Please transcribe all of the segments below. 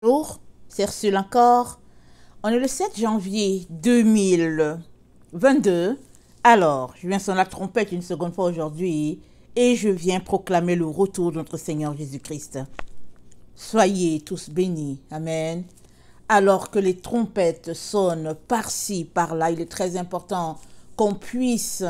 Bonjour, c'est Ursule encore. On est le 7 janvier 2022. Alors, je viens sonner la trompette une seconde fois aujourd'hui et je viens proclamer le retour de notre Seigneur Jésus-Christ. Soyez tous bénis. Amen. Alors que les trompettes sonnent par-ci, par-là, il est très important qu'on puisse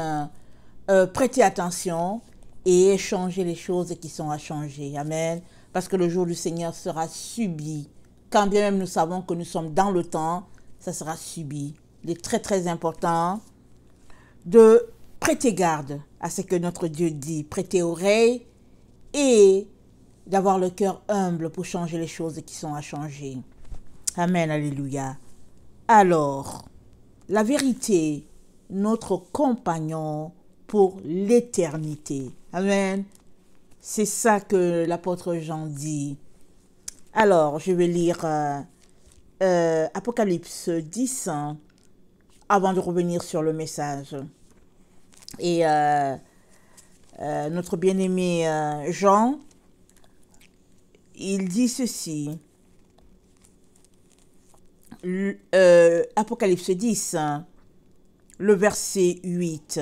prêter attention et échanger les choses qui sont à changer. Amen. Parce que le jour du Seigneur sera subi. Quand bien même nous savons que nous sommes dans le temps, ça sera subi. Il est très très important de prêter garde à ce que notre Dieu dit, prêter oreille et d'avoir le cœur humble pour changer les choses qui sont à changer. Amen, alléluia. Alors, la vérité, notre compagnon pour l'éternité. Amen. C'est ça que l'apôtre Jean dit. Alors, je vais lire Apocalypse 10 avant de revenir sur le message. Et notre bien-aimé Jean, il dit ceci. Apocalypse 10, le verset 8.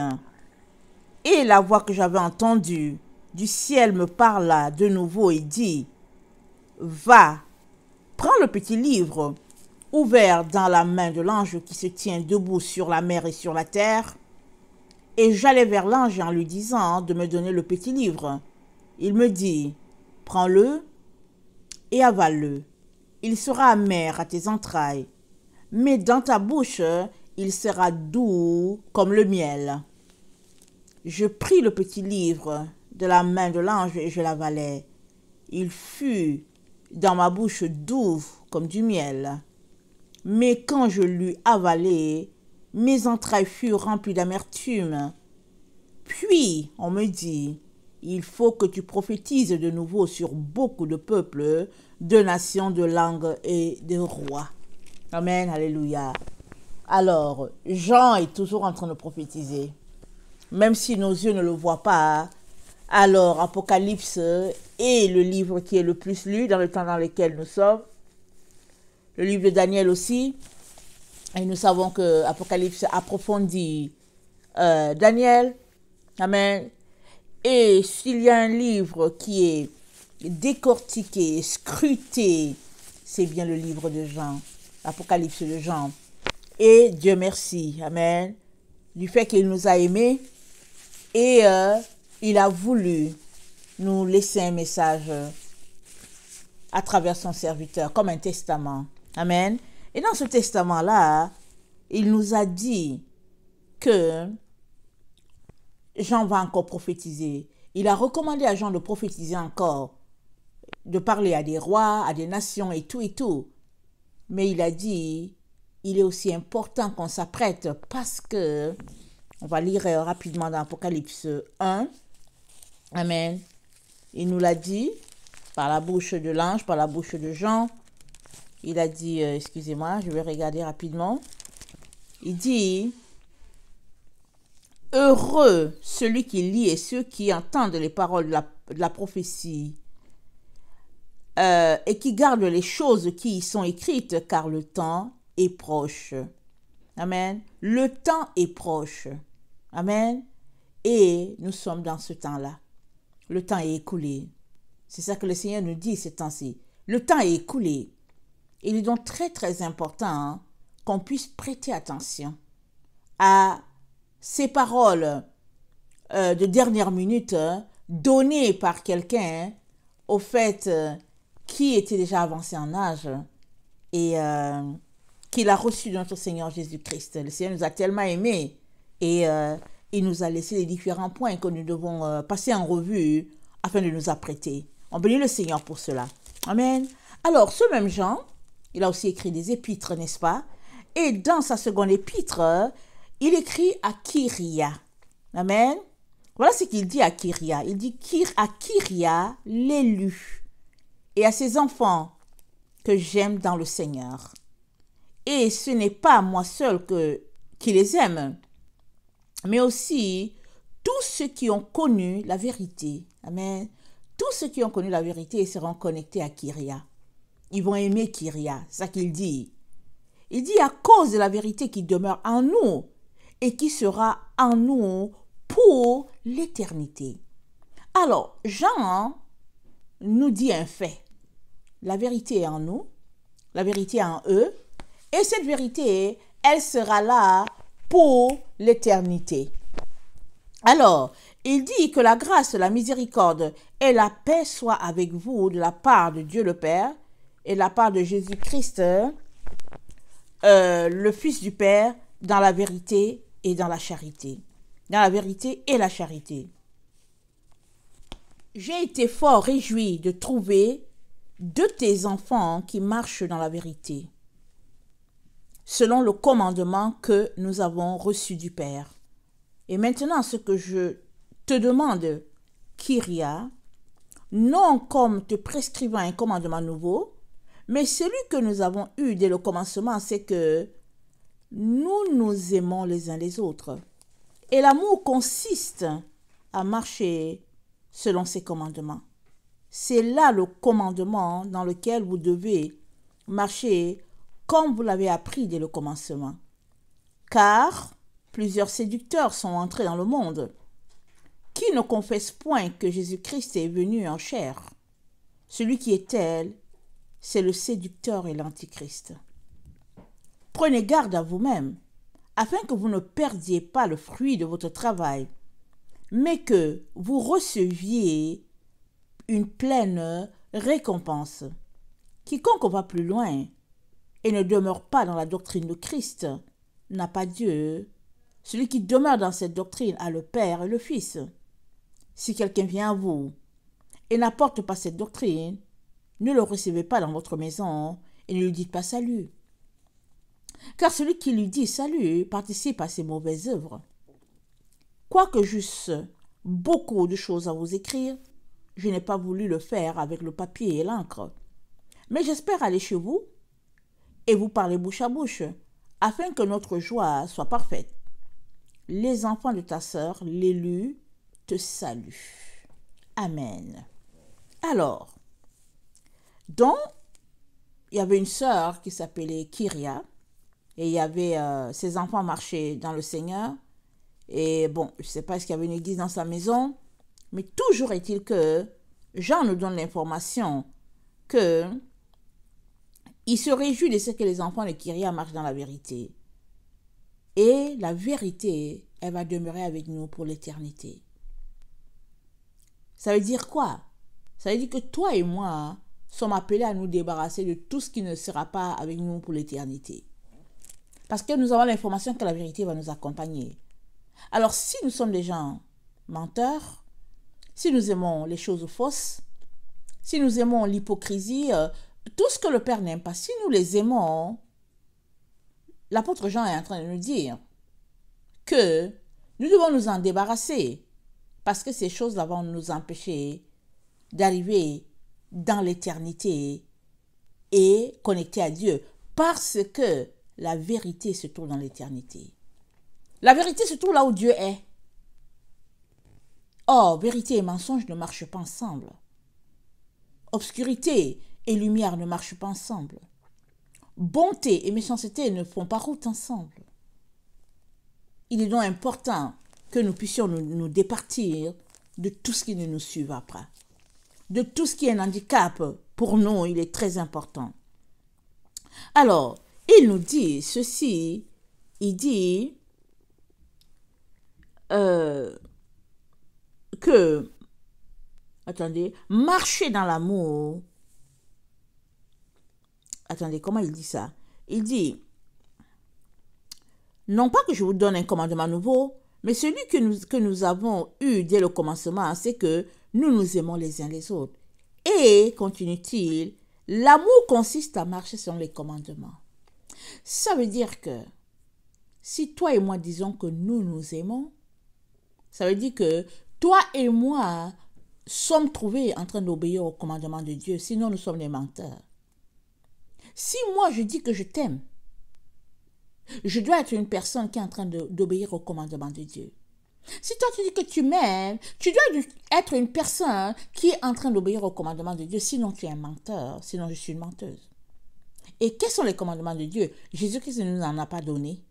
Et la voix que j'avais entendue du ciel me parla de nouveau et dit: Va, prends le petit livre ouvert dans la main de l'ange qui se tient debout sur la mer et sur la terre. Et j'allai vers l'ange en lui disant de me donner le petit livre. Il me dit: prends-le et avale-le. Il sera amer à tes entrailles, mais dans ta bouche, il sera doux comme le miel. Je pris le petit livre de la main de l'ange et je l'avalai. Il fut dans ma bouche doux comme du miel. Mais quand je l'eus avalé, mes entrailles furent remplies d'amertume. Puis on me dit: il faut que tu prophétises de nouveau sur beaucoup de peuples, de nations, de langues et de rois. Amen, alléluia. Alors, Jean est toujours en train de prophétiser. Même si nos yeux ne le voient pas, alors Apocalypse est le livre qui est le plus lu dans le temps dans lequel nous sommes. Le livre de Daniel aussi. Et nous savons que Apocalypse approfondit Daniel. Amen. Et s'il y a un livre qui est décortiqué, scruté, c'est bien le livre de Jean, l'Apocalypse de Jean. Et Dieu merci, amen, du fait qu'il nous a aimés et il a voulu nous laisser un message à travers son serviteur, comme un testament. Amen. Et dans ce testament-là, il nous a dit que Jean va encore prophétiser. Il a recommandé à Jean de prophétiser encore, de parler à des rois, à des nations et tout et tout. Mais il a dit, il est aussi important qu'on s'apprête parce que, on va lire rapidement dans Apocalypse 1. Amen. Il nous l'a dit par la bouche de l'ange, par la bouche de Jean. Il a dit, excusez-moi, je vais regarder rapidement. Il dit: heureux celui qui lit et ceux qui entendent les paroles de la prophétie et qui gardent les choses qui y sont écrites, car le temps est proche. Amen. Le temps est proche. Amen. Et nous sommes dans ce temps-là. Le temps est écoulé. C'est ça que le Seigneur nous dit ces temps-ci. Le temps est écoulé. Il est donc très très important qu'on puisse prêter attention à ces paroles de dernière minute données par quelqu'un au fait qui était déjà avancé en âge et qu'il a reçu de notre Seigneur Jésus-Christ. Le Seigneur nous a tellement aimés et il nous a laissé les différents points que nous devons passer en revue afin de nous apprêter. On bénit le Seigneur pour cela. Amen. Alors, ce même Jean, il a aussi écrit des épîtres, n'est-ce pas? Et dans sa seconde épître, il écrit à Kyria. Amen. Voilà ce qu'il dit à Kyria. Il dit à Kyria, l'élu, et à ses enfants que j'aime dans le Seigneur. Et ce n'est pas moi seul qui les aime, mais aussi tous ceux qui ont connu la vérité. Amen. Tous ceux qui ont connu la vérité seront connectés à Kyria. ils vont aimer Kyria. C'est ça qu'il dit. Il dit à cause de la vérité qui demeure en nous et qui sera en nous pour l'éternité. Alors, Jean nous dit un fait. La vérité est en nous, la vérité est en eux, et cette vérité, elle sera là pour l'éternité. Alors, il dit que la grâce, la miséricorde et la paix soient avec vous de la part de Dieu le Père et de la part de Jésus-Christ, le Fils du Père, dans la vérité et dans la charité. Dans la vérité et la charité. J'ai été fort réjoui de trouver de tes enfants qui marchent dans la vérité, selon le commandement que nous avons reçu du Père. Et maintenant, ce que je te demande, Kyria, non comme te prescrivant un commandement nouveau, mais celui que nous avons eu dès le commencement, c'est que nous nous aimons les uns les autres. Et l'amour consiste à marcher selon ses commandements. C'est là le commandement dans lequel vous devez marcher comme vous l'avez appris dès le commencement. Car plusieurs séducteurs sont entrés dans le monde qui ne confessent point que Jésus-Christ est venu en chair. Celui qui est tel, c'est le séducteur et l'antichrist. Prenez garde à vous-même, afin que vous ne perdiez pas le fruit de votre travail, mais que vous receviez une pleine récompense. Quiconque va plus loin et ne demeure pas dans la doctrine de Christ n'a pas Dieu. Celui qui demeure dans cette doctrine a le Père et le Fils. Si quelqu'un vient à vous et n'apporte pas cette doctrine, ne le recevez pas dans votre maison et ne lui dites pas salut. Car celui qui lui dit salut participe à ses mauvaises œuvres. Quoique j'eusse beaucoup de choses à vous écrire, je n'ai pas voulu le faire avec le papier et l'encre. Mais j'espère aller chez vous et vous parler bouche à bouche, afin que notre joie soit parfaite. Les enfants de ta sœur, l'élu, te saluent. Amen. Alors, donc, il y avait une sœur qui s'appelait Kyria, et il y avait ses enfants marchaient dans le Seigneur, et bon, je ne sais pas s'il y avait une église dans sa maison, mais toujours est-il que Jean nous donne l'information que il se réjouit de ce que les enfants de Kyria marchent dans la vérité. Et la vérité, elle va demeurer avec nous pour l'éternité. Ça veut dire quoi? Ça veut dire que toi et moi sommes appelés à nous débarrasser de tout ce qui ne sera pas avec nous pour l'éternité. Parce que nous avons l'information que la vérité va nous accompagner. Alors si nous sommes des gens menteurs, si nous aimons les choses fausses, si nous aimons l'hypocrisie, tout ce que le Père n'aime pas, si nous les aimons, l'apôtre Jean est en train de nous dire que nous devons nous en débarrasser parce que ces choses-là vont nous empêcher d'arriver dans l'éternité et connecter à Dieu parce que la vérité se trouve dans l'éternité. La vérité se trouve là où Dieu est. Or, vérité et mensonge ne marchent pas ensemble. Obscurité et lumière ne marchent pas ensemble. Bonté et méchanceté ne font pas route ensemble. Il est donc important que nous puissions nous départir de tout ce qui ne nous suivra pas. De tout ce qui est un handicap, pour nous, il est très important. Alors, il nous dit ceci, il dit que, attendez, marcher dans l'amour. Attendez, comment il dit ça? Il dit, non pas que je vous donne un commandement nouveau, mais celui que nous avons eu dès le commencement, c'est que nous nous aimons les uns les autres. Et, continue-t-il, l'amour consiste à marcher selon les commandements. Ça veut dire que si toi et moi disons que nous nous aimons, ça veut dire que toi et moi sommes trouvés en train d'obéir aux commandements de Dieu, sinon nous sommes des menteurs. Si moi je dis que je t'aime, je dois être une personne qui est en train d'obéir aux commandements de Dieu. Si toi tu dis que tu m'aimes, tu dois être une personne qui est en train d'obéir aux commandements de Dieu, sinon tu es un menteur, sinon je suis une menteuse. Et quels sont les commandements de Dieu? Jésus-Christ ne nous en a pas donné.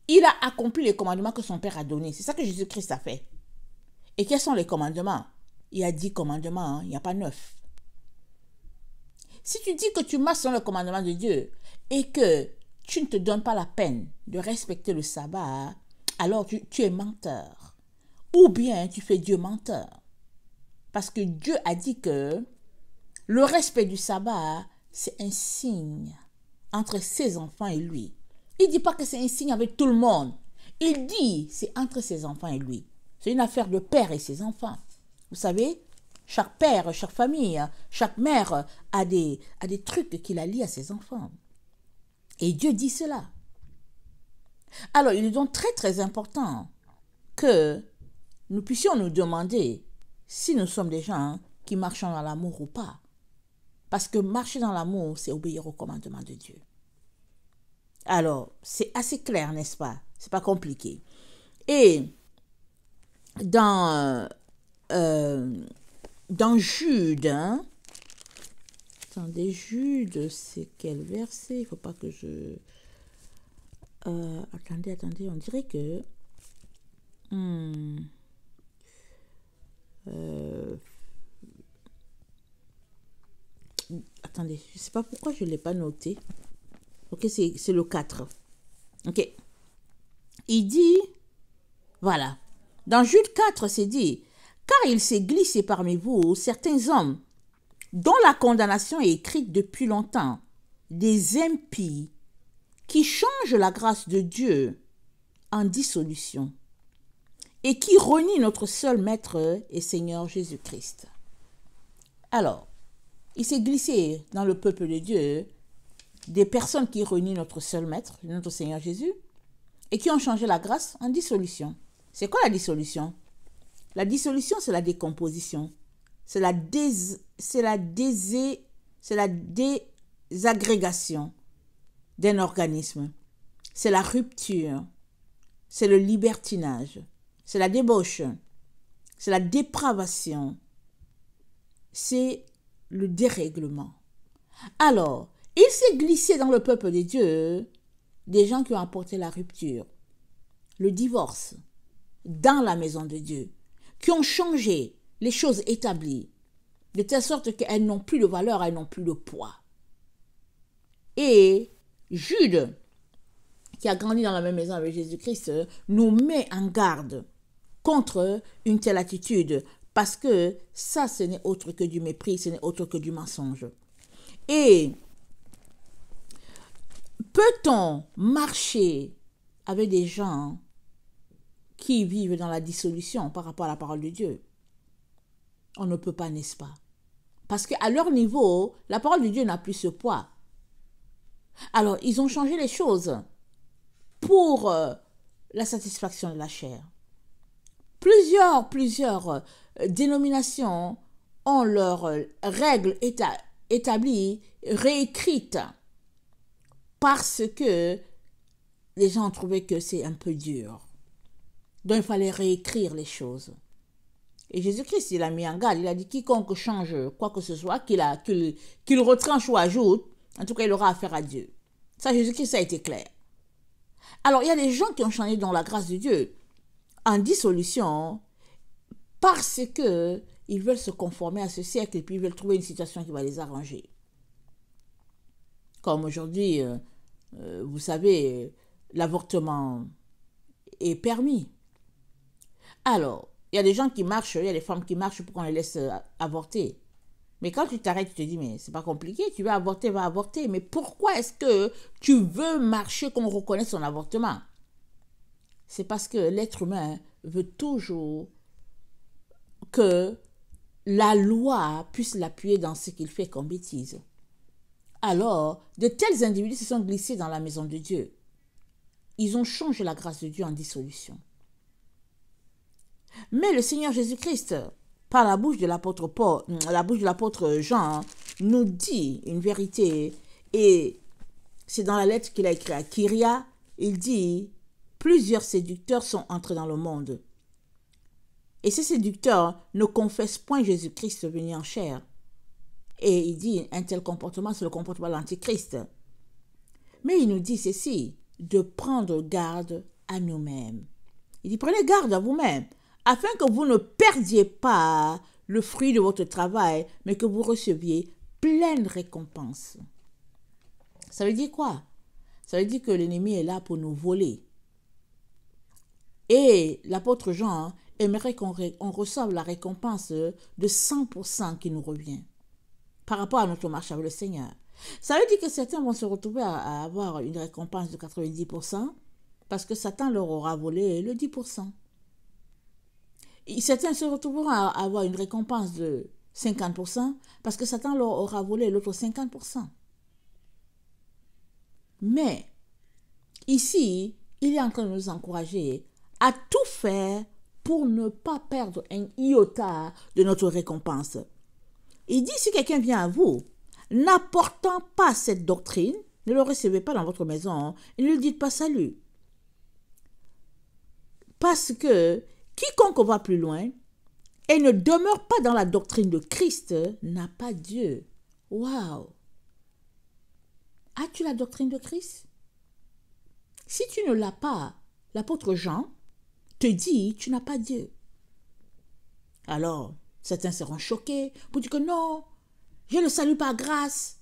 Il a accompli les commandements que son Père a donnés. C'est ça que Jésus-Christ a fait. Et quels sont les commandements? Il y a 10 commandements, hein? Il n'y a pas 9. Si tu dis que tu marches dans le commandement de Dieu et que tu ne te donnes pas la peine de respecter le sabbat, alors tu es menteur. Ou bien tu fais Dieu menteur. Parce que Dieu a dit que le respect du sabbat, c'est un signe entre ses enfants et lui. Il ne dit pas que c'est un signe avec tout le monde. Il dit c'est entre ses enfants et lui. C'est une affaire de père et ses enfants. Vous savez, chaque père, chaque famille, chaque mère a des trucs qu'il a liés à ses enfants. Et Dieu dit cela. Alors, il est donc très très important que nous puissions nous demander si nous sommes des gens qui marchent dans l'amour ou pas. Parce que marcher dans l'amour, c'est obéir au commandement de Dieu. Alors, c'est assez clair, n'est-ce pas? C'est pas compliqué. Et dans Jude, hein? Attendez, Jude, c'est quel verset? Il ne faut pas que je... attendez, on dirait que... attendez, je ne sais pas pourquoi je ne l'ai pas noté. Ok, c'est le 4. Ok. Il dit, voilà. Dans Jude 4, c'est dit, car il s'est glissé parmi vous certains hommes dont la condamnation est écrite depuis longtemps, des impies qui changent la grâce de Dieu en dissolution et qui renient notre seul Maître et Seigneur Jésus-Christ. Alors, il s'est glissé dans le peuple de Dieu des personnes qui renient notre seul Maître, notre Seigneur Jésus, et qui ont changé la grâce en dissolution. C'est quoi la dissolution? La dissolution, c'est la décomposition. C'est la désagrégation d'un organisme. C'est la rupture. C'est le libertinage. C'est la débauche. C'est la dépravation. C'est le dérèglement. Alors, il s'est glissé dans le peuple de Dieu des gens qui ont apporté la rupture, le divorce, dans la maison de Dieu, qui ont changé les choses établies, de telle sorte qu'elles n'ont plus de valeur, elles n'ont plus de poids. Et Jude, qui a grandi dans la même maison avec Jésus-Christ, nous met en garde contre une telle attitude, parce que ça, ce n'est autre que du mépris, ce n'est autre que du mensonge. Et peut-on marcher avec des gens qui vivent dans la dissolution par rapport à la parole de Dieu? On ne peut pas, n'est-ce pas? Parce qu'à leur niveau, la parole de Dieu n'a plus ce poids. Alors, ils ont changé les choses pour la satisfaction de la chair. Plusieurs dénominations ont leurs règles établies, réécrites, parce que les gens ont trouvé que c'est un peu dur. Donc, il fallait réécrire les choses. Et Jésus-Christ, il a mis en garde, il a dit quiconque change quoi que ce soit, qu'il retranche ou ajoute, en tout cas, il aura affaire à Dieu. Ça, Jésus-Christ, ça a été clair. Alors, il y a des gens qui ont changé dans la grâce de Dieu en dissolution parce que ils veulent se conformer à ce siècle et puis ils veulent trouver une situation qui va les arranger. Comme aujourd'hui, vous savez, l'avortement est permis. Alors, il y a des gens qui marchent, il y a des femmes qui marchent pour qu'on les laisse avorter. Mais quand tu t'arrêtes, tu te dis, mais c'est pas compliqué, tu veux avorter, va avorter. Mais pourquoi est-ce que tu veux marcher qu'on reconnaisse son avortement? C'est parce que l'être humain veut toujours que la loi puisse l'appuyer dans ce qu'il fait comme bêtise. Alors, de tels individus se sont glissés dans la maison de Dieu. Ils ont changé la grâce de Dieu en dissolution. Mais le Seigneur Jésus-Christ, par la bouche de l'apôtre Jean, nous dit une vérité. Et c'est dans la lettre qu'il a écrite à Kyria, il dit « Plusieurs séducteurs sont entrés dans le monde. Et ces séducteurs ne confessent point Jésus-Christ venu en chair. Et il dit, un tel comportement, c'est le comportement de l'Antichrist. Mais il nous dit ceci, de prendre garde à nous-mêmes. Il dit, prenez garde à vous-même, afin que vous ne perdiez pas le fruit de votre travail, mais que vous receviez pleine récompense. Ça veut dire quoi? Ça veut dire que l'ennemi est là pour nous voler. Et l'apôtre Jean aimerait qu'on reçoive la récompense de 100% qui nous revient par rapport à notre marche avec le Seigneur. Ça veut dire que certains vont se retrouver à avoir une récompense de 90% parce que Satan leur aura volé le 10%. Et certains se retrouveront à avoir une récompense de 50% parce que Satan leur aura volé l'autre 50%. Mais ici, il est en train de nous encourager à tout faire pour ne pas perdre un iota de notre récompense. Il dit, si quelqu'un vient à vous, n'apportant pas cette doctrine, ne le recevez pas dans votre maison et ne lui dites pas salut. Parce que quiconque va plus loin et ne demeure pas dans la doctrine de Christ n'a pas Dieu. Waouh! As-tu la doctrine de Christ? Si tu ne l'as pas, l'apôtre Jean te dit, tu n'as pas Dieu. Alors, certains seront choqués pour dire que non, je le salue par grâce.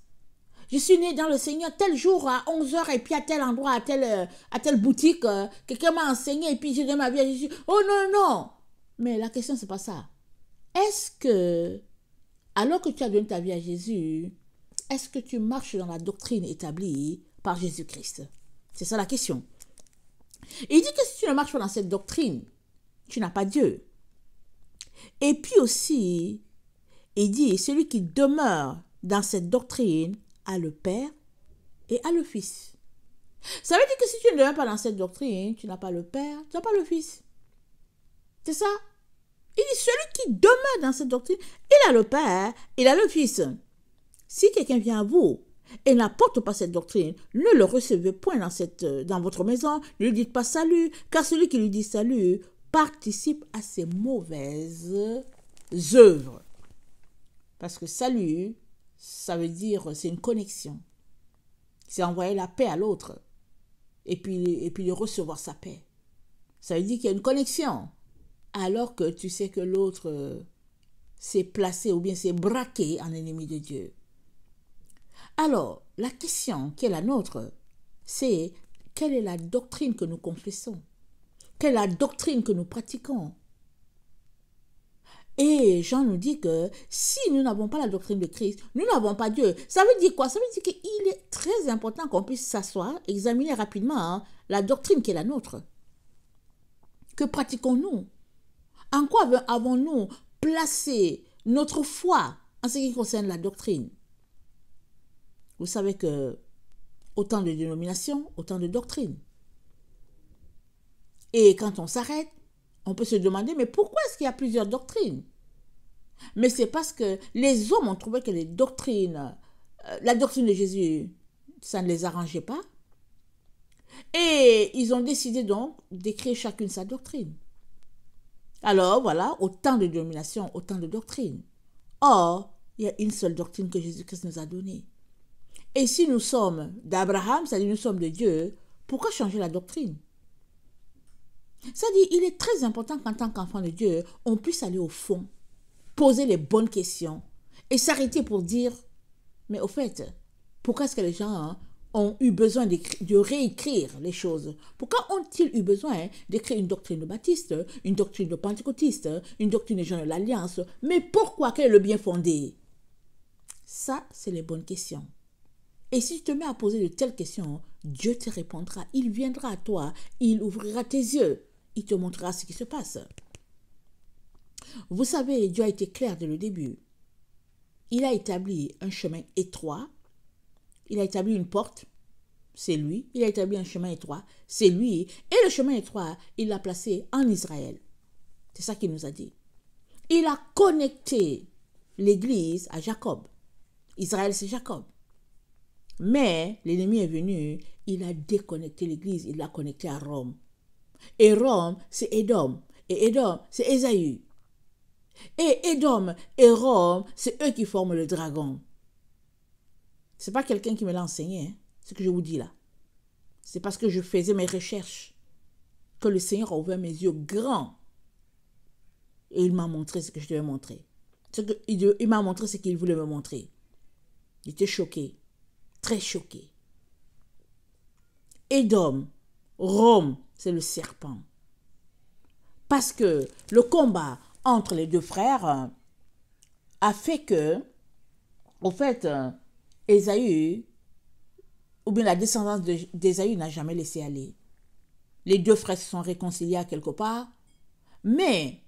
Je suis né dans le Seigneur tel jour à 11h et puis à tel endroit, à telle boutique, quelqu'un m'a enseigné et puis j'ai donné ma vie à Jésus. Oh non, non! Mais la question, c'est pas ça. Est-ce que, alors que tu as donné ta vie à Jésus, est-ce que tu marches dans la doctrine établie par Jésus-Christ? C'est ça la question. Il dit que si tu ne marches pas dans cette doctrine, tu n'as pas Dieu. Et puis aussi, il dit, celui qui demeure dans cette doctrine a le Père et a le Fils. Ça veut dire que si tu ne demeures pas dans cette doctrine, tu n'as pas le Père, tu n'as pas le Fils. C'est ça. Il dit, celui qui demeure dans cette doctrine, il a le Père, il a le Fils. Si quelqu'un vient à vous et n'apporte pas cette doctrine, ne le recevez point dans votre maison, ne lui dites pas salut, car celui qui lui dit salut participe à ses mauvaises œuvres. Parce que salut, ça veut dire, c'est une connexion. C'est envoyer la paix à l'autre et puis de recevoir sa paix. Ça veut dire qu'il y a une connexion. Alors que tu sais que l'autre s'est placé ou bien s'est braqué en ennemi de Dieu. Alors, la question qui est la nôtre, c'est quelle est la doctrine que nous confessons? Quelle est la doctrine que nous pratiquons? Et Jean nous dit que si nous n'avons pas la doctrine de Christ, nous n'avons pas Dieu. Ça veut dire quoi? Ça veut dire qu'il est très important qu'on puisse s'asseoir, examiner rapidement la doctrine qui est la nôtre. Que pratiquons-nous? En quoi avons-nous placé notre foi en ce qui concerne la doctrine? Vous savez que autant de dénominations, autant de doctrines. Et quand on s'arrête, on peut se demander, mais pourquoi est-ce qu'il y a plusieurs doctrines? Mais c'est parce que les hommes ont trouvé que la doctrine de Jésus, ça ne les arrangeait pas. Et ils ont décidé donc d'écrire chacune sa doctrine. Alors voilà, autant de dénominations, autant de doctrines. Or, il y a une seule doctrine que Jésus-Christ nous a donnée. Et si nous sommes d'Abraham, c'est-à-dire nous sommes de Dieu, pourquoi changer la doctrine? C'est-à-dire, il est très important qu'en tant qu'enfant de Dieu, on puisse aller au fond, poser les bonnes questions et s'arrêter pour dire, mais au fait, pourquoi est-ce que les gens ont eu besoin de réécrire les choses? Pourquoi ont-ils eu besoin d'écrire une doctrine de baptiste, une doctrine de pentecôtiste, une doctrine des gens de l'Alliance? Mais pourquoi? Quel est le bien fondé? Ça, c'est les bonnes questions. Et si tu te mets à poser de telles questions, Dieu te répondra. Il viendra à toi, il ouvrira tes yeux, il te montrera ce qui se passe. Vous savez, Dieu a été clair dès le début. Il a établi un chemin étroit. Il a établi une porte, c'est lui. Il a établi un chemin étroit, c'est lui. Et le chemin étroit, il l'a placé en Israël. C'est ça qu'il nous a dit. Il a connecté l'Église à Jacob. Israël, c'est Jacob. Mais l'ennemi est venu, il a déconnecté l'Église, il l'a connecté à Rome. Et Rome, c'est Édom. Et Édom, c'est Ésaü. Et Édom et Rome, c'est eux qui forment le dragon. C'est pas quelqu'un qui me l'a enseigné, hein, ce que je vous dis là. C'est parce que je faisais mes recherches que le Seigneur a ouvert mes yeux grands. Et il m'a montré ce que je devais montrer. Il m'a montré ce qu'il voulait me montrer. J'étais choqué, très choqué. Édom, Rome, c'est le serpent. Parce que le combat entre les deux frères a fait que, au fait, Ésaü, ou bien la descendance d'Ésaü n'a jamais laissé aller. Les deux frères se sont réconciliés à quelque part, mais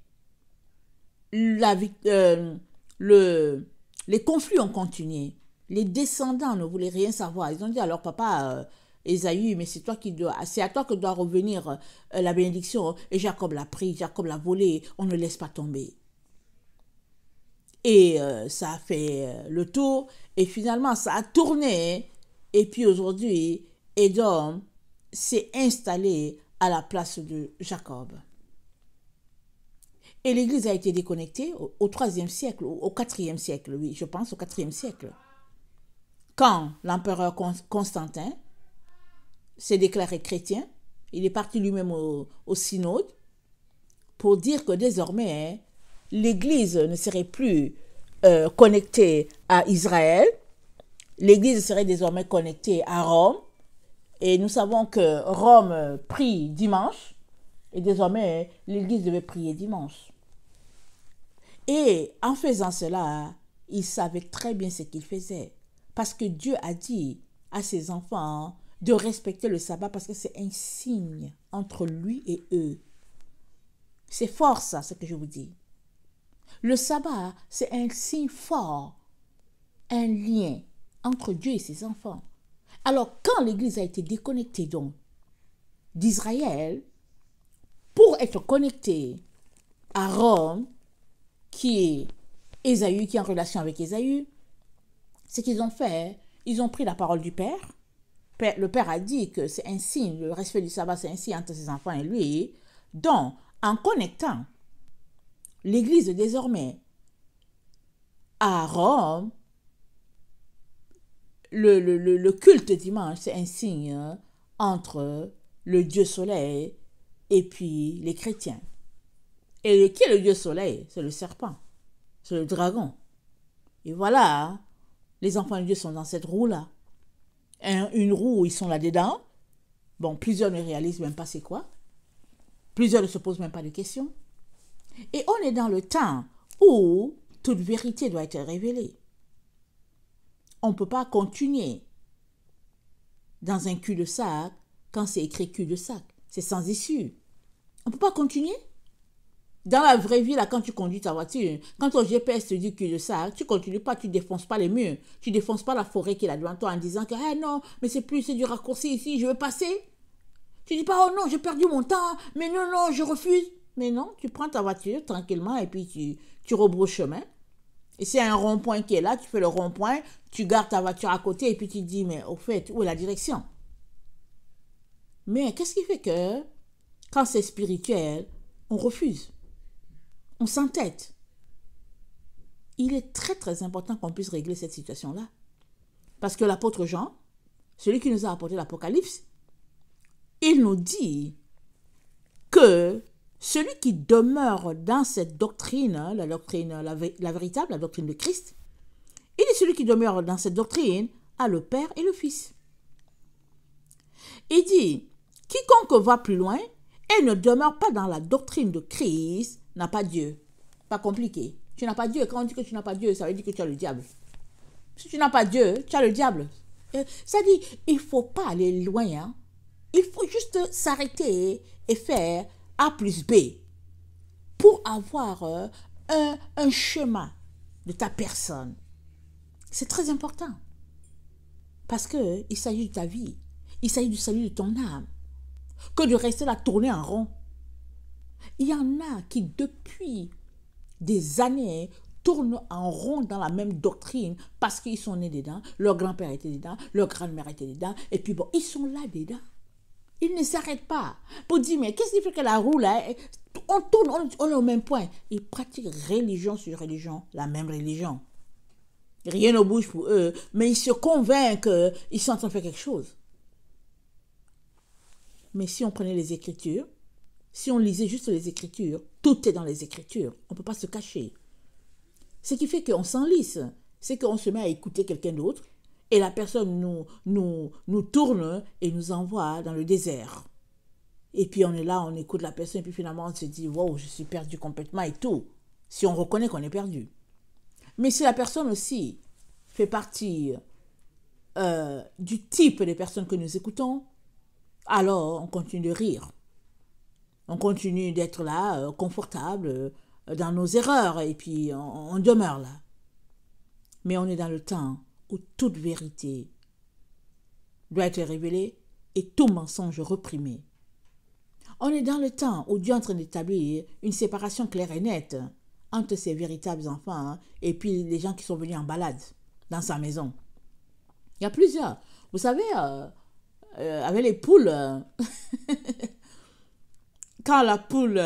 les conflits ont continué. Les descendants ne voulaient rien savoir. Ils ont dit à leur papa, Ésaü, mais c'est à toi que doit revenir la bénédiction. Et Jacob l'a pris, Jacob l'a volé, on ne laisse pas tomber. Et ça a fait le tour, et finalement ça a tourné, et puis aujourd'hui, Édom s'est installé à la place de Jacob. Et l'Église a été déconnectée au 3e siècle, au 4e siècle, oui, je pense au 4e siècle. Quand l'empereur Constantin s'est déclaré chrétien, il est parti lui-même au synode pour dire que désormais, l'Église ne serait plus connectée à Israël, l'Église serait désormais connectée à Rome, et nous savons que Rome prie dimanche, et désormais, l'Église devait prier dimanche. Et en faisant cela, il savait très bien ce qu'il faisait. Parce que Dieu a dit à ses enfants de respecter le sabbat parce que c'est un signe entre lui et eux. C'est fort ça, ce que je vous dis. Le sabbat, c'est un signe fort, un lien entre Dieu et ses enfants. Alors, quand l'Église a été déconnectée donc d'Israël, pour être connectée à Rome, qui est Ésaü, qui est en relation avec Ésaü, ce qu'ils ont fait, ils ont pris la parole du Père. Le Père a dit que c'est un signe, le respect du sabbat, c'est un signe entre ses enfants et lui. Donc, en connectant l'Église désormais à Rome, le culte dimanche, c'est un signe entre le Dieu soleil et puis les chrétiens. Et qui est le Dieu soleil? C'est le serpent, c'est le dragon. Et voilà, les enfants de Dieu sont dans cette roue-là. Une roue où ils sont là-dedans. Bon, plusieurs ne réalisent même pas c'est quoi. Plusieurs ne se posent même pas de questions. Et on est dans le temps où toute vérité doit être révélée. On ne peut pas continuer dans un cul-de-sac quand c'est écrit cul-de-sac. C'est sans issue. On ne peut pas continuer. Dans la vraie vie, là, quand tu conduis ta voiture, quand ton GPS te dit cul-de-sac, tu ne continues pas, tu ne défonces pas les murs, tu ne défonces pas la forêt qui est là devant toi en disant que ah non, mais c'est du raccourci ici, je veux passer. Tu ne dis pas oh non, j'ai perdu mon temps, mais non, je refuse. Mais non, tu prends ta voiture tranquillement et puis tu rebrousses chemin. Et s'il y a un rond-point qui est là, tu fais le rond-point, tu gardes ta voiture à côté et puis tu te dis mais au fait, où est la direction? Mais qu'est-ce qui fait que quand c'est spirituel, on refuse? On s'entête. Il est très très important qu'on puisse régler cette situation-là. Parce que l'apôtre Jean, celui qui nous a apporté l'Apocalypse, il nous dit que celui qui demeure dans cette doctrine, la véritable, la doctrine de Christ, il est celui qui demeure dans cette doctrine a le Père et le Fils. Il dit, quiconque va plus loin et ne demeure pas dans la doctrine de Christ n'a pas Dieu. Pas compliqué. Tu n'as pas Dieu. Quand on dit que tu n'as pas Dieu, ça veut dire que tu as le diable. Si tu n'as pas Dieu, tu as le diable. Ça dit, il ne faut pas aller loin. Hein. Il faut juste s'arrêter et faire A plus B pour avoir un chemin de ta personne. C'est très important. Parce qu'il s'agit de ta vie. Il s'agit du salut de ton âme. Que de rester là tourner en rond. Il y en a qui, depuis des années, tournent en rond dans la même doctrine parce qu'ils sont nés dedans, leur grand-père était dedans, leur grand-mère était dedans, et puis bon, ils sont là dedans. Il ne s'arrête pas pour dire, mais qu'est-ce qui fait que la roue, là, on tourne, on est au même point. Ils pratiquent religion sur religion, la même religion. Rien ne bouge pour eux, mais ils se convainquent qu'ils sont en train de faire quelque chose. Mais si on prenait les Écritures, si on lisait juste les Écritures, tout est dans les Écritures. On ne peut pas se cacher. Ce qui fait qu'on s'enlise, c'est qu'on se met à écouter quelqu'un d'autre et la personne nous tourne et nous envoie dans le désert. Et puis on est là, on écoute la personne et puis finalement on se dit « Wow, je suis perdu complètement et tout ». Si on reconnaît qu'on est perdu. Mais si la personne aussi fait partie du type des personnes que nous écoutons, alors on continue de rire. On continue d'être là, confortable, dans nos erreurs, et puis on demeure là. Mais on est dans le temps où toute vérité doit être révélée et tout mensonge reprimé. On est dans le temps où Dieu est en train d'établir une séparation claire et nette entre ses véritables enfants et puis les gens qui sont venus en balade dans sa maison. Il y a plusieurs. Vous savez, avec les poules, quand la poule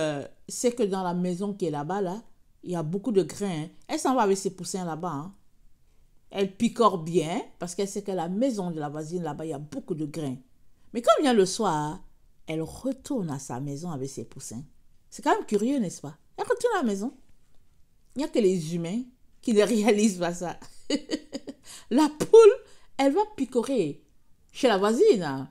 sait que dans la maison qui est là-bas, là, il y a beaucoup de grains, elle s'en va avec ses poussins là-bas. Elle picore bien parce qu'elle sait que la maison de la voisine là-bas, il y a beaucoup de grains. Mais quand vient le soir, elle retourne à sa maison avec ses poussins. C'est quand même curieux, n'est-ce pas? Elle retourne à la maison. Il n'y a que les humains qui ne réalisent pas ça. La poule, elle va picorer chez la voisine.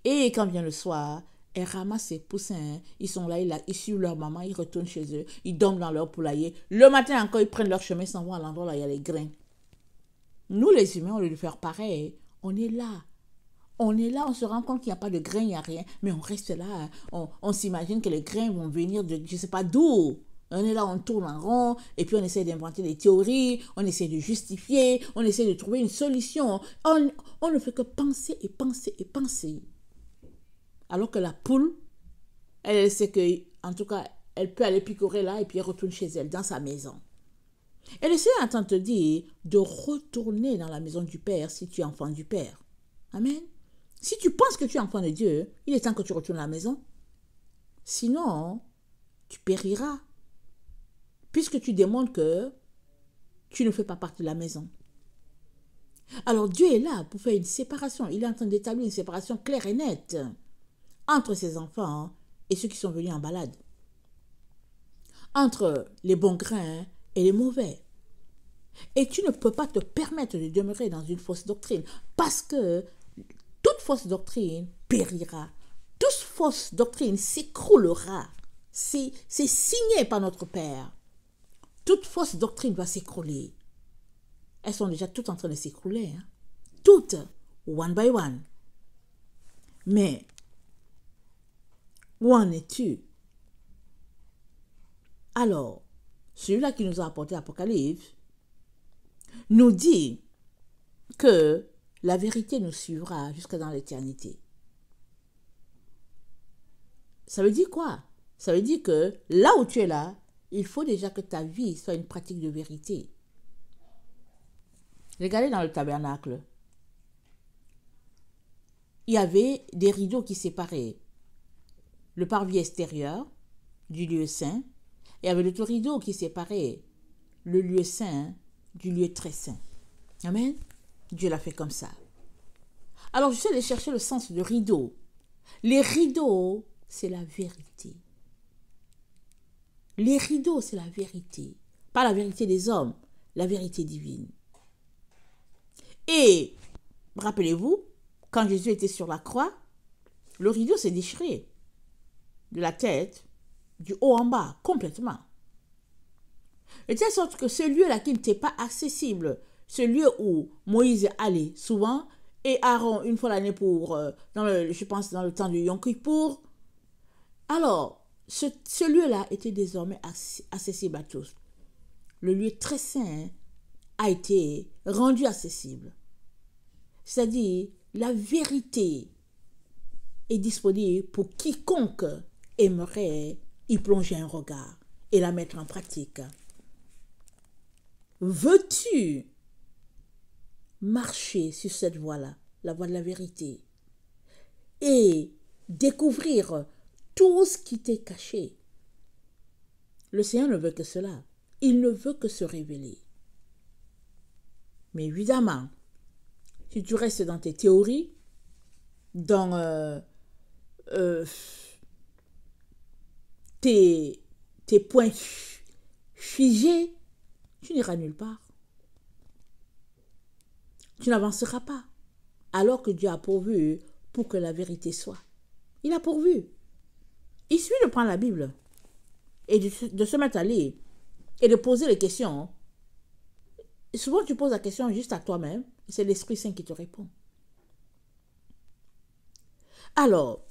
Et quand vient le soir, elle ramasse ses poussins. Ils sont là, ils suivent leur maman, ils retournent chez eux. Ils dorment dans leur poulailler. Le matin encore, ils prennent leur chemin, s'en vont à l'endroit où il y a les grains. Nous, les humains, au lieu de faire pareil, on est là. On est là, on se rend compte qu'il n'y a pas de grains, il n'y a rien. Mais on reste là. On s'imagine que les grains vont venir de je ne sais pas d'où. On est là, on tourne en rond, et puis on essaie d'inventer des théories, on essaie de justifier, on essaie de trouver une solution. On ne fait que penser et penser et penser. Alors que la poule, elle sait que, en tout cas, elle peut aller picorer là, et puis elle retourne chez elle, dans sa maison. Et le Seigneur est en train de te dire de retourner dans la maison du Père si tu es enfant du Père. Amen. Si tu penses que tu es enfant de Dieu, il est temps que tu retournes à la maison. Sinon, tu périras. Puisque tu démontres que tu ne fais pas partie de la maison. Alors Dieu est là pour faire une séparation. Il est en train d'établir une séparation claire et nette entre ses enfants et ceux qui sont venus en balade. Entre les bons grains et les mauvais. Et tu ne peux pas te permettre de demeurer dans une fausse doctrine parce que toute fausse doctrine périra. Toute fausse doctrine s'écroulera. C'est signé par notre Père. Toute fausse doctrine va s'écrouler. Elles sont déjà toutes en train de s'écrouler. Toutes, one by one. Mais, où en es-tu? Alors, celui-là qui nous a apporté Apocalypse nous dit que la vérité nous suivra jusqu'à dans l'éternité. Ça veut dire quoi? Ça veut dire que là où tu es là, il faut déjà que ta vie soit une pratique de vérité. Regardez dans le tabernacle. Il y avait des rideaux qui séparaient le parvis extérieur du lieu saint. Et il y avait l'autre rideau qui séparait le lieu saint du lieu très saint. Amen. Dieu l'a fait comme ça. Alors je suis allée chercher le sens de rideau. Les rideaux, c'est la vérité. Les rideaux, c'est la vérité. Pas la vérité des hommes, la vérité divine. Et, rappelez-vous, quand Jésus était sur la croix, le rideau s'est déchiré. De la tête, du haut en bas, complètement. De telle sorte que ce lieu-là qui n'était pas accessible, ce lieu où Moïse allait souvent, et Aaron, une fois l'année je pense dans le temps du Yom Kippour, alors, ce lieu-là était désormais accessible à tous. Le lieu très saint a été rendu accessible. C'est-à-dire, la vérité est disponible pour quiconque aimerait y plonger un regard et la mettre en pratique. Veux-tu marcher sur cette voie-là, la voie de la vérité, et découvrir tout ce qui t'est caché. Le Seigneur ne veut que cela. Il ne veut que se révéler. Mais évidemment, si tu restes dans tes théories, dans tes points figés, tu n'iras nulle part. Tu n'avanceras pas. Alors que Dieu a pourvu pour que la vérité soit. Il a pourvu. Il suffit de prendre la Bible et de se mettre à lire et de poser les questions. Et souvent, tu poses la question juste à toi-même et c'est l'Esprit Saint qui te répond. Alors,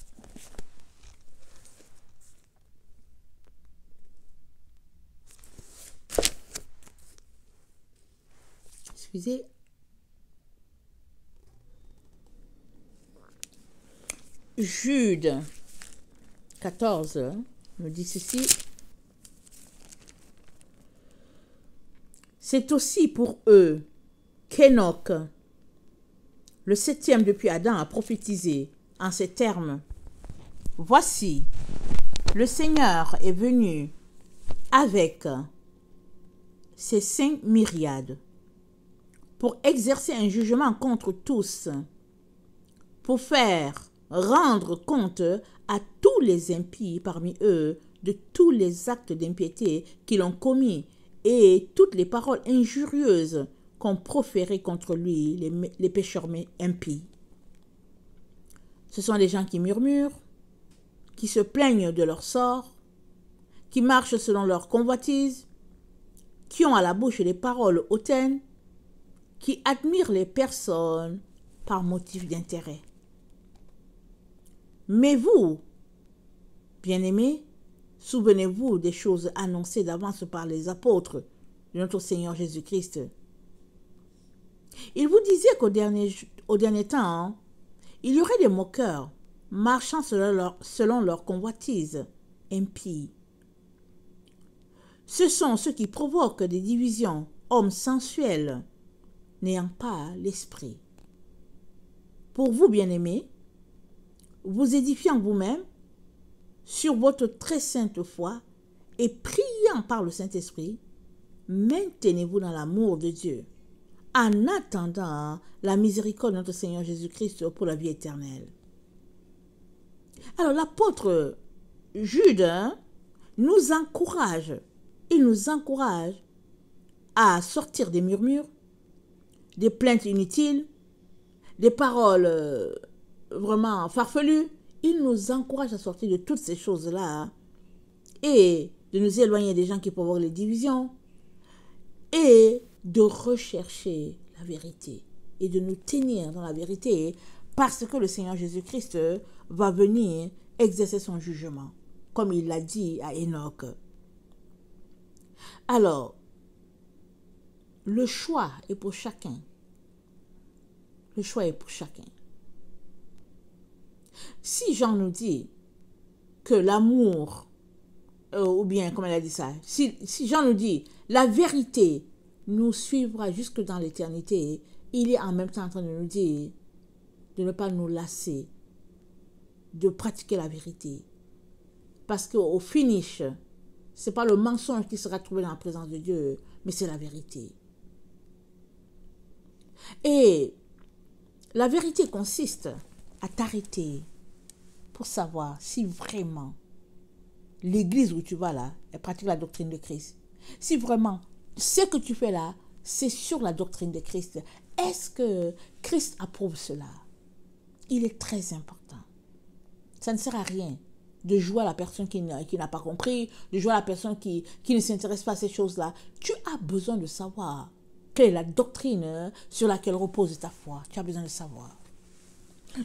excusez, Jude 14 me dit ceci. C'est aussi pour eux qu'Enoch, le 7e depuis Adam, a prophétisé en ces termes. Voici, le Seigneur est venu avec ses 5 myriades pour exercer un jugement contre tous, pour faire rendre compte à tous les impies parmi eux de tous les actes d'impiété qu'ils ont commis et toutes les paroles injurieuses qu'ont proférées contre lui les pécheurs impies. Ce sont des gens qui murmurent, qui se plaignent de leur sort, qui marchent selon leur convoitise, qui ont à la bouche des paroles hautaines, qui admirent les personnes par motif d'intérêt. Mais vous, bien-aimés, souvenez-vous des choses annoncées d'avance par les apôtres de notre Seigneur Jésus-Christ. Il vous disait qu'au dernier temps, il y aurait des moqueurs marchant selon leur convoitise impie. Ce sont ceux qui provoquent des divisions, hommes sensuels, n'ayant pas l'esprit. Pour vous, bien-aimés, vous édifiant vous-même sur votre très sainte foi et priant par le Saint-Esprit, maintenez-vous dans l'amour de Dieu, en attendant la miséricorde de notre Seigneur Jésus-Christ pour la vie éternelle. Alors l'apôtre Jude nous encourage, il nous encourage à sortir des murmures, des plaintes inutiles, des paroles vraiment farfelues. Il nous encourage à sortir de toutes ces choses-là et de nous éloigner des gens qui provoquent les divisions et de rechercher la vérité et de nous tenir dans la vérité parce que le Seigneur Jésus-Christ va venir exercer son jugement, comme il l'a dit à Enoch. Alors, le choix est pour chacun. Le choix est pour chacun. Si Jean nous dit que l'amour, ou bien, comment elle a dit ça, si Jean nous dit la vérité nous suivra jusque dans l'éternité, il est en même temps en train de nous dire de ne pas nous lasser, de pratiquer la vérité. Parce qu'au finish, ce n'est pas le mensonge qui sera trouvé dans la présence de Dieu, mais c'est la vérité. Et la vérité consiste à t'arrêter pour savoir si vraiment l'église où tu vas là, elle pratique la doctrine de Christ. Si vraiment ce que tu fais là, c'est sur la doctrine de Christ. Est-ce que Christ approuve cela? Il est très important. Ça ne sert à rien de jouer à la personne qui n'a pas compris, de jouer à la personne qui ne s'intéresse pas à ces choses-là. Tu as besoin de savoir quelle est la doctrine sur laquelle repose ta foi. Tu as besoin de savoir.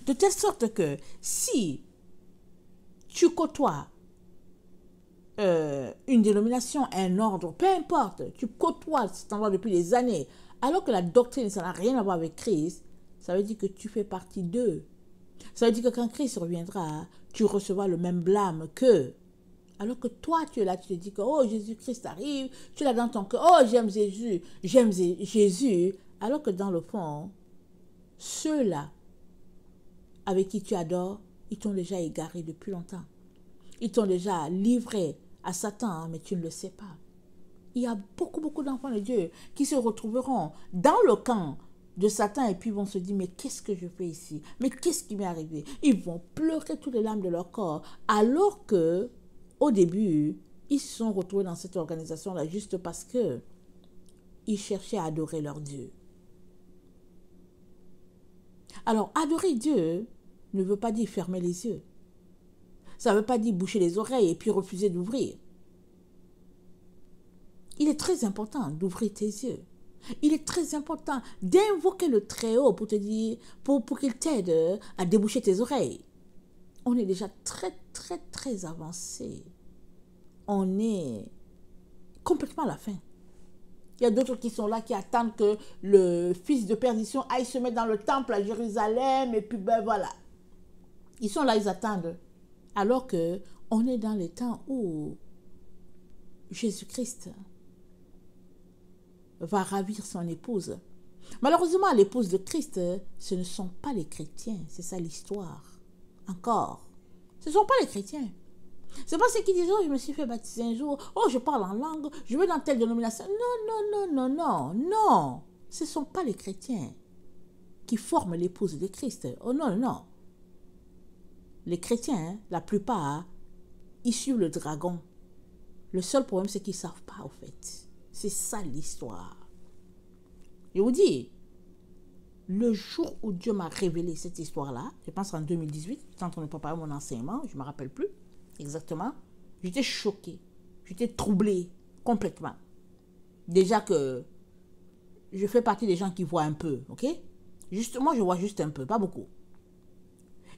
De telle sorte que si tu côtoies une dénomination, un ordre, peu importe, tu côtoies cet endroit depuis des années, alors que la doctrine, ça n'a rien à voir avec Christ, ça veut dire que tu fais partie d'eux. Ça veut dire que quand Christ reviendra, tu recevras le même blâme qu'eux. Alors que toi, tu es là, tu te dis que, oh, Jésus-Christ arrive, tu es là dans ton cœur, oh, j'aime Jésus. Alors que dans le fond, ceux-là avec qui tu adores, ils t'ont déjà égaré depuis longtemps. Ils t'ont déjà livré à Satan, mais tu ne le sais pas. Il y a beaucoup d'enfants de Dieu qui se retrouveront dans le camp de Satan et puis vont se dire, mais qu'est-ce que je fais ici? Mais qu'est-ce qui m'est arrivé? Ils vont pleurer toutes les larmes de leur corps, alors que, au début, ils se sont retrouvés dans cette organisation-là juste parce que ils cherchaient à adorer leur Dieu. Alors, adorer Dieu ne veut pas dire fermer les yeux. Ça ne veut pas dire boucher les oreilles et puis refuser d'ouvrir. Il est très important d'ouvrir tes yeux. Il est très important d'invoquer le Très-Haut pour te dire, pour qu'il t'aide à déboucher tes oreilles. On est déjà très avancé. On est complètement à la fin. Il y a d'autres qui sont là, qui attendent que le fils de perdition aille se mettre dans le temple à Jérusalem, et puis ben voilà. Ils sont là, ils attendent. Alors que on est dans les temps où Jésus-Christ va ravir son épouse. Malheureusement, l'épouse de Christ, ce ne sont pas les chrétiens. C'est ça l'histoire. Encore. Ce ne sont pas les chrétiens. C'est pas ceux qui disent, oh, je me suis fait baptiser un jour, oh, je parle en langue, je vais dans telle dénomination. Non. Ce ne sont pas les chrétiens qui forment l'épouse de Christ. Oh non. Les chrétiens, la plupart, ils suivent le dragon. Le seul problème, c'est qu'ils ne savent pas, au fait. C'est ça l'histoire. Je vous dis, le jour où Dieu m'a révélé cette histoire-là, je pense en 2018, j'étais en train de préparer mon enseignement, je ne me rappelle plus exactement, j'étais choquée, j'étais troublée complètement. Déjà que je fais partie des gens qui voient un peu, ok? Moi, je vois juste un peu, pas beaucoup.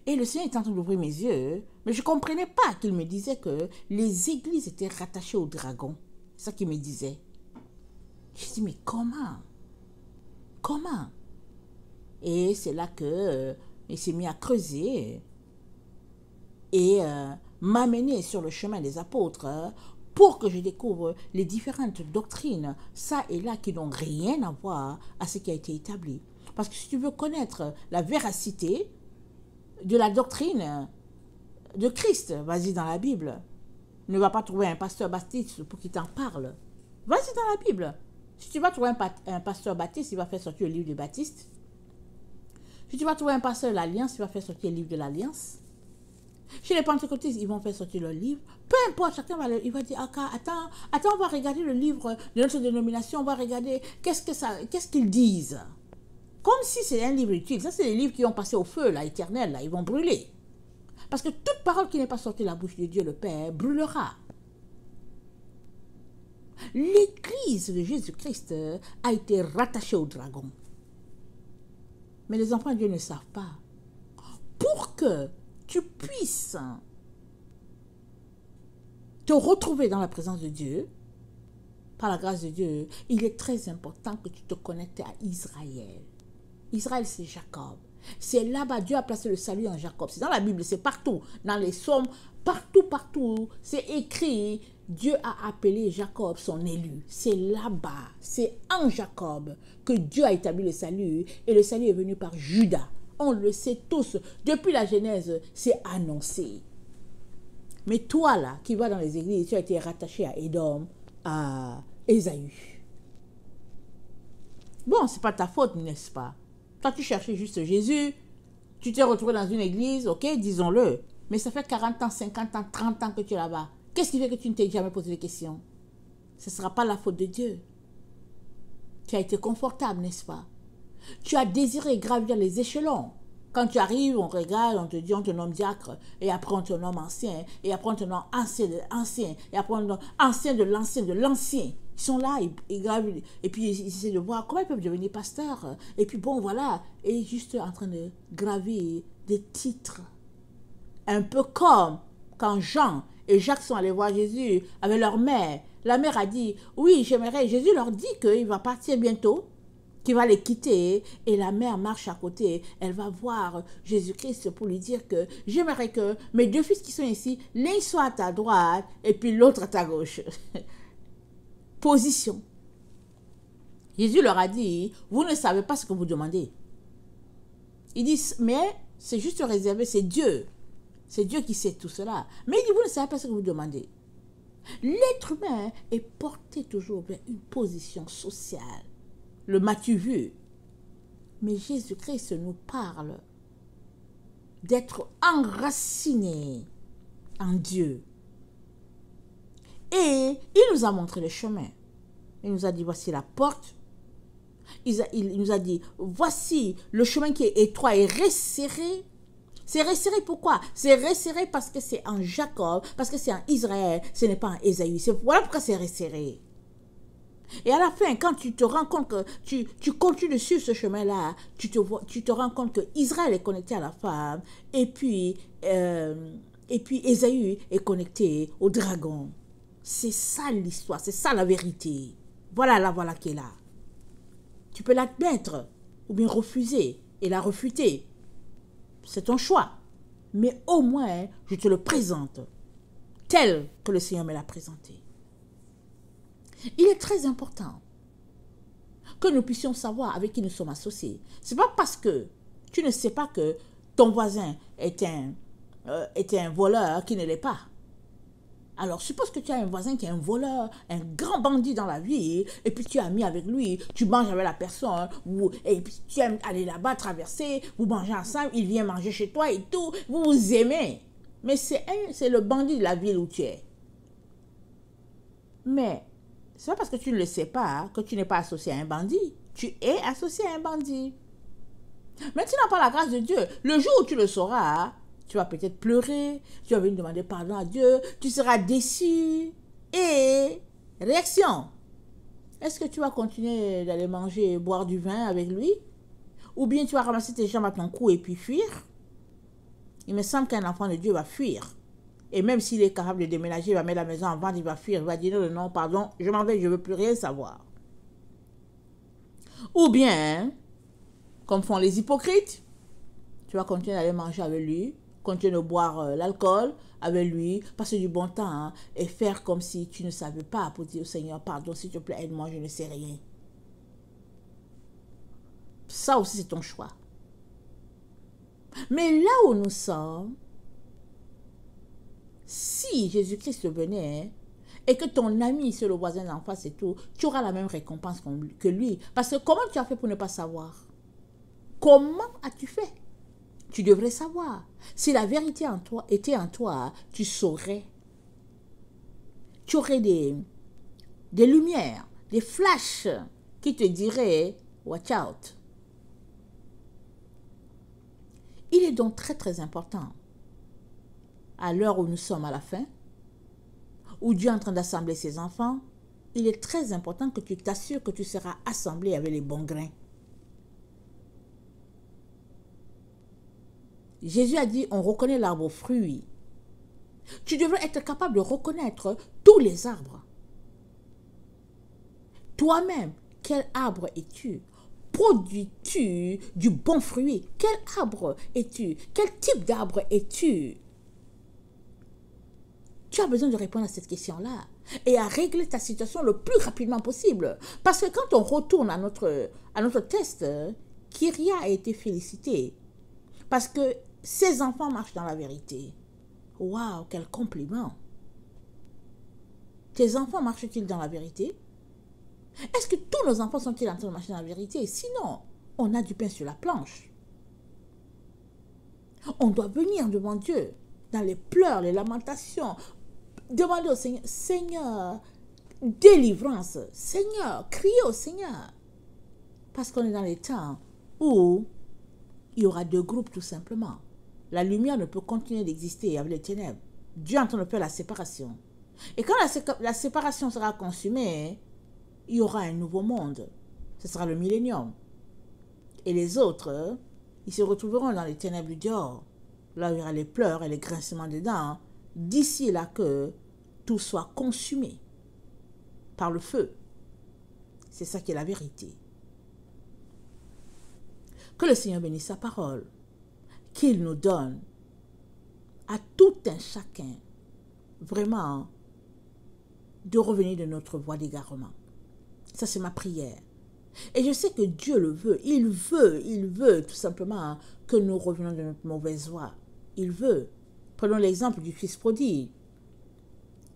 Et le Seigneur était en train d'ouvrir mes yeux, mais je ne comprenais pas qu'il me disait que les églises étaient rattachées au dragon. C'est ça qu'il me disait. Je dis, mais comment? Et c'est là que il s'est mis à creuser et m'amener sur le chemin des apôtres pour que je découvre les différentes doctrines, ça et là, qui n'ont rien à voir à ce qui a été établi. Parce que si tu veux connaître la véracité de la doctrine de Christ, vas-y dans la Bible. Ne va pas trouver un pasteur baptiste pour qu'il t'en parle. Vas-y dans la Bible. Si tu vas trouver un pasteur baptiste, il va faire sortir le livre du Baptiste. Si tu vas trouver un pasteur de l'Alliance, il va faire sortir le livre de l'Alliance. Chez les pentecôtistes, ils vont faire sortir leur livre. Peu importe, chacun va il va dire, attends, on va regarder le livre de notre dénomination, on va regarder qu'est-ce qu'ils disent. Comme si c'est un livre utile. Ça, c'est les livres qui ont passé au feu, là, éternel, là, ils vont brûler. Parce que toute parole qui n'est pas sortie de la bouche de Dieu le Père brûlera. L'église de Jésus-Christ a été rattachée au dragon. Mais les enfants de Dieu ne savent pas. Pour que tu puisses te retrouver dans la présence de Dieu, par la grâce de Dieu, il est très important que tu te connectes à Israël. Israël, c'est Jacob. C'est là-bas, Dieu a placé le salut en Jacob. C'est dans la Bible, c'est partout. Dans les psaumes, partout, c'est écrit. Dieu a appelé Jacob son élu. C'est là-bas, c'est en Jacob que Dieu a établi le salut. Et le salut est venu par Judas. On le sait tous. Depuis la Genèse, c'est annoncé. Mais toi, là, qui vas dans les églises, tu as été rattaché à Édom, à Ésaü. Bon, c'est pas ta faute, n'est-ce pas? Toi, tu cherchais juste Jésus, tu t'es retrouvé dans une église, ok, disons-le. Mais ça fait 40 ans, 50 ans, 30 ans que tu es là-bas. Qu'est-ce qui fait que tu ne t'es jamais posé des questions? Ce ne sera pas la faute de Dieu. Tu as été confortable, n'est-ce pas? Tu as désiré gravir les échelons. Quand tu arrives, on regarde, on te dit, on te nomme diacre, et après on te nomme ancien, et après on te nomme ancien, et après on te nomme ancien de l'ancien. Ils sont là, ils gravent, et puis ils essaient de voir comment ils peuvent devenir pasteurs. Et puis bon, voilà, et juste en train de graver des titres. Un peu comme quand Jean et Jacques sont allés voir Jésus avec leur mère. La mère a dit, oui, j'aimerais. Jésus leur dit qu'il va partir bientôt, qu'il va les quitter. Et la mère marche à côté. Elle va voir Jésus-Christ pour lui dire que j'aimerais que mes deux fils qui sont ici, l'un soit à ta droite et puis l'autre à ta gauche. Position. Jésus leur a dit, vous ne savez pas ce que vous demandez. Ils disent, mais c'est juste réservé, c'est Dieu C'est Dieu qui sait tout cela. Mais il dit, vous ne savez pas ce que vous demandez. L'être humain est porté toujours vers une position sociale. Le m'as-tu vu? Mais Jésus-Christ nous parle d'être enraciné en Dieu. Et il nous a montré le chemin. Il nous a dit, voici la porte. Il nous a dit, voici le chemin qui est étroit et resserré. C'est resserré pourquoi? C'est resserré parce que c'est en Jacob, parce que c'est en Israël, ce n'est pas en Ésaü. Voilà pourquoi c'est resserré. Et à la fin, quand tu te rends compte que tu continues de suivre ce chemin-là, tu te rends compte que Israël est connecté à la femme, et puis Ésaü est connecté au dragon. C'est ça l'histoire, c'est ça la vérité. Voilà qui est là. Tu peux l'admettre, ou bien refuser, et la refuter. C'est ton choix. Mais au moins, je te le présente tel que le Seigneur me l'a présenté. Il est très important que nous puissions savoir avec qui nous sommes associés. Ce n'est pas parce que tu ne sais pas que ton voisin est un voleur qui ne l'est pas. Alors, suppose que tu as un voisin qui est un voleur, un grand bandit dans la vie, et puis tu es ami avec lui, tu manges avec la personne, et puis tu aimes aller là-bas, traverser, vous mangez ensemble, il vient manger chez toi et tout, vous vous aimez. Mais c'est le bandit de la ville où tu es. Mais, c'est pas parce que tu ne le sais pas que tu n'es pas associé à un bandit. Tu es associé à un bandit. Maintenant, par la grâce de Dieu, le jour où tu le sauras, tu vas peut-être pleurer, tu vas venir demander pardon à Dieu, tu seras déçu. Et, réaction, est-ce que tu vas continuer d'aller manger et boire du vin avec lui? Ou bien tu vas ramasser tes jambes à ton cou et puis fuir? Il me semble qu'un enfant de Dieu va fuir. Et même s'il est capable de déménager, il va mettre la maison en vente, il va fuir, il va dire non, pardon, je m'en vais, je ne veux plus rien savoir. Ou bien, comme font les hypocrites, tu vas continuer d'aller manger avec lui, continuer de boire l'alcool avec lui, passer du bon temps hein, et faire comme si tu ne savais pas pour dire au Seigneur, pardon, s'il te plaît, aide-moi, je ne sais rien. Ça aussi, c'est ton choix. Mais là où nous sommes, si Jésus-Christ venait et que ton ami, c'est le voisin d'en face et tout, tu auras la même récompense que lui. Parce que comment tu as fait pour ne pas savoir? Comment as-tu fait? Tu devrais savoir. Si la vérité en toi était en toi, tu saurais. Tu aurais des lumières, des flashs qui te diraient « watch out ». Il est donc très très important, à l'heure où nous sommes à la fin, où Dieu est en train d'assembler ses enfants, il est très important que tu t'assures que tu seras assemblé avec les bons grains. Jésus a dit, on reconnaît l'arbre aux fruits. Tu devrais être capable de reconnaître tous les arbres. Toi-même, quel arbre es-tu? Produis-tu du bon fruit? Quel arbre es-tu? Quel type d'arbre es-tu? Tu as besoin de répondre à cette question-là et à régler ta situation le plus rapidement possible. Parce que quand on retourne à notre test, Kyria a été félicité. Parce que ses enfants marchent dans la vérité. Waouh, quel compliment! Tes enfants marchent-ils dans la vérité? Est-ce que tous nos enfants sont-ils en train de marcher dans la vérité? Sinon, on a du pain sur la planche. On doit venir devant Dieu, dans les pleurs, les lamentations, demander au Seigneur, Seigneur, délivrance, Seigneur, crier au Seigneur. Parce qu'on est dans les temps où il y aura deux groupes tout simplement. La lumière ne peut continuer d'exister avec les ténèbres. Dieu est en train de faire la séparation. Et quand la séparation sera consumée, il y aura un nouveau monde. Ce sera le millénium. Et les autres, ils se retrouveront dans les ténèbres du dehors. Là où il y aura les pleurs et les grincements des dents. D'ici là que tout soit consumé par le feu. C'est ça qui est la vérité. Que le Seigneur bénisse sa parole. Qu'il nous donne à tout un chacun vraiment de revenir de notre voie d'égarement. Ça, c'est ma prière. Et je sais que Dieu le veut. Il veut tout simplement que nous revenions de notre mauvaise voie. Il veut. Prenons l'exemple du fils prodigue.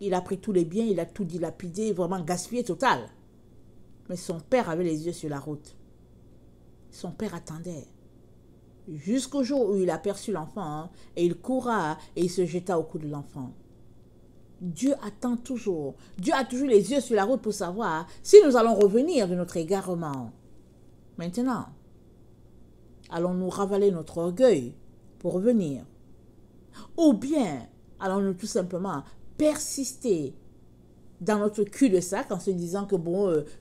Il a pris tous les biens, il a tout dilapidé, vraiment gaspillé total. Mais son père avait les yeux sur la route. Son père attendait. Jusqu'au jour où il aperçut l'enfant, et il courra et il se jeta au cou de l'enfant. Dieu attend toujours. Dieu a toujours les yeux sur la route pour savoir si nous allons revenir de notre égarement. Maintenant, allons-nous ravaler notre orgueil pour revenir? Ou bien allons-nous tout simplement persister dans notre cul-de-sac en se disant que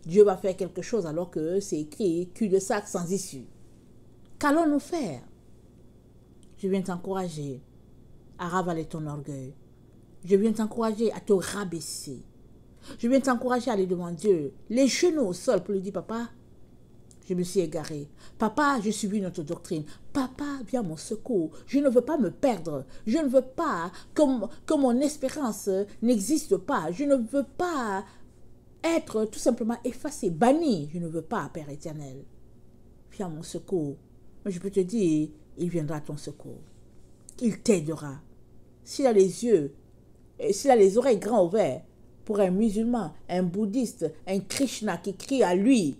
Dieu va faire quelque chose alors que c'est écrit cul-de-sac sans issue? Qu'allons-nous faire? Je viens t'encourager à ravaler ton orgueil. Je viens t'encourager à te rabaisser. Je viens t'encourager à aller devant Dieu, les genoux au sol, pour lui dire, papa, je me suis égaré. Papa, j'ai suivi notre doctrine. Papa, viens à mon secours. Je ne veux pas me perdre. Je ne veux pas que mon espérance n'existe pas. Je ne veux pas être tout simplement effacé, banni. Je ne veux pas, Père éternel. Viens à mon secours. Mais je peux te dire, il viendra à ton secours. Il t'aidera. S'il a les yeux, s'il a les oreilles grands ouverts, pour un musulman, un bouddhiste, un Krishna qui crie à lui,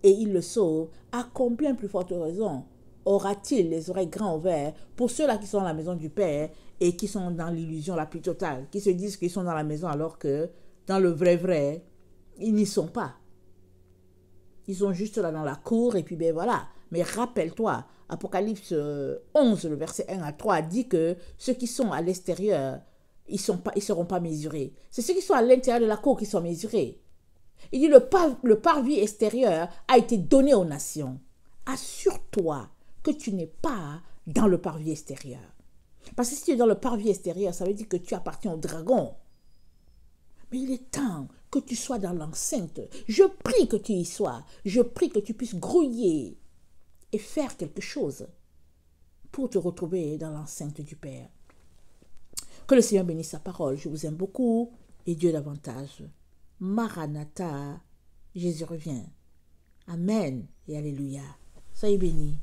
et il le sauve, à combien plus forte raison aura-t-il les oreilles grands ouverts pour ceux-là qui sont dans la maison du Père et qui sont dans l'illusion la plus totale, qui se disent qu'ils sont dans la maison alors que dans le vrai, ils n'y sont pas. Ils sont juste là dans la cour et puis ben voilà. Mais rappelle-toi, Apocalypse 11, le verset 1 à 3 dit que ceux qui sont à l'extérieur, ils ne seront pas mesurés. C'est ceux qui sont à l'intérieur de la cour qui sont mesurés. Il dit le parvis extérieur a été donné aux nations. Assure-toi que tu n'es pas dans le parvis extérieur. Parce que si tu es dans le parvis extérieur, ça veut dire que tu appartiens au dragon. Mais il est temps que tu sois dans l'enceinte. Je prie que tu y sois. Je prie que tu puisses grouiller et faire quelque chose pour te retrouver dans l'enceinte du Père. Que le Seigneur bénisse sa parole. Je vous aime beaucoup et Dieu davantage. Maranatha, Jésus revient. Amen et Alléluia. Soyez bénis.